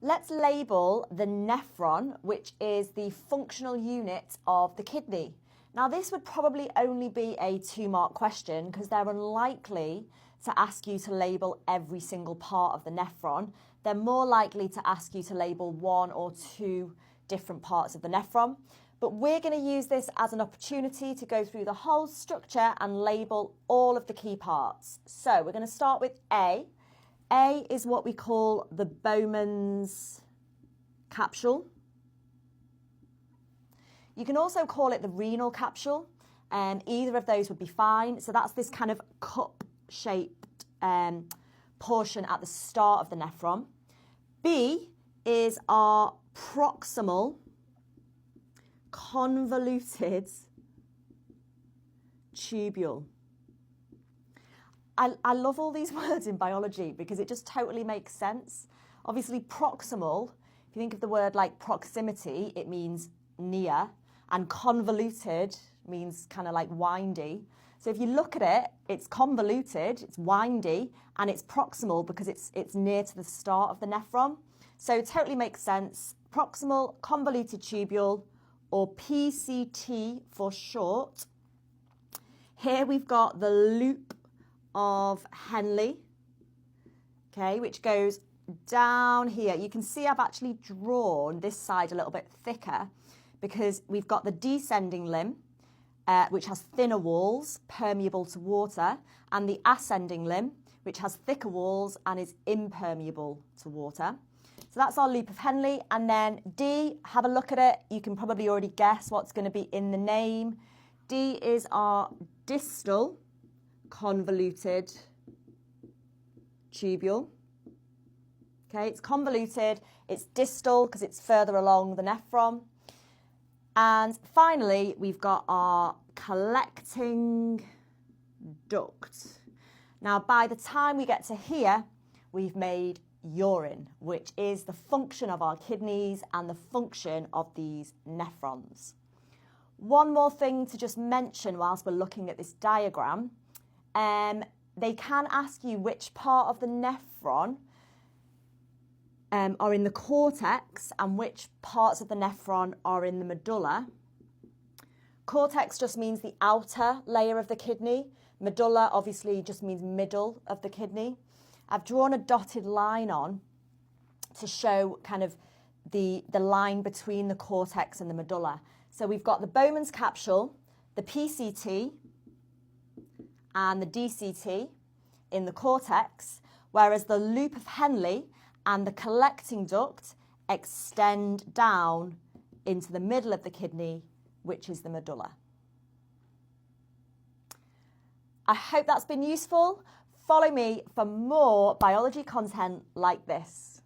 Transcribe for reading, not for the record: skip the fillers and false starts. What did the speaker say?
Let's label the nephron, which is the functional unit of the kidney. Now, this would probably only be a 2-mark question because they're unlikely to ask you to label every single part of the nephron. They're more likely to ask you to label 1 or 2 different parts of the nephron. But we're going to use this as an opportunity to go through the whole structure and label all of the key parts. So we're going to start with A. A is what we call the Bowman's capsule. You can also call it the renal capsule, and either of those would be fine. So that's this kind of cup-shaped portion at the start of the nephron. B is our proximal convoluted tubule. I love all these words in biology because it just totally makes sense. Obviously, proximal, if you think of the word like proximity, it means near, and convoluted means kind of like windy. So if you look at it, it's convoluted, it's windy, and it's proximal because it's near to the start of the nephron. So it totally makes sense. Proximal convoluted tubule, or PCT for short. Here we've got the loop of Henle, okay, which goes down here. You can see I've actually drawn this side a little bit thicker because we've got the descending limb, which has thinner walls, permeable to water, and the ascending limb, which has thicker walls and is impermeable to water. So that's our loop of Henle. And then D, have a look at it. You can probably already guess what's going to be in the name. D is our distal convoluted tubule. Okay, it's convoluted, it's distal because it's further along the nephron. And finally, we've got our collecting duct. Now, by the time we get to here, we've made urine, which is the function of our kidneys and the function of these nephrons. One more thing to just mention whilst we're looking at this diagram. They can ask you which part of the nephron are in the cortex and which parts of the nephron are in the medulla. Cortex just means the outer layer of the kidney. Medulla obviously just means middle of the kidney. I've drawn a dotted line on to show kind of the line between the cortex and the medulla. So we've got the Bowman's capsule, the PCT, and the DCT in the cortex, whereas the loop of Henle and the collecting duct extend down into the middle of the kidney, which is the medulla. I hope that's been useful. Follow me for more biology content like this.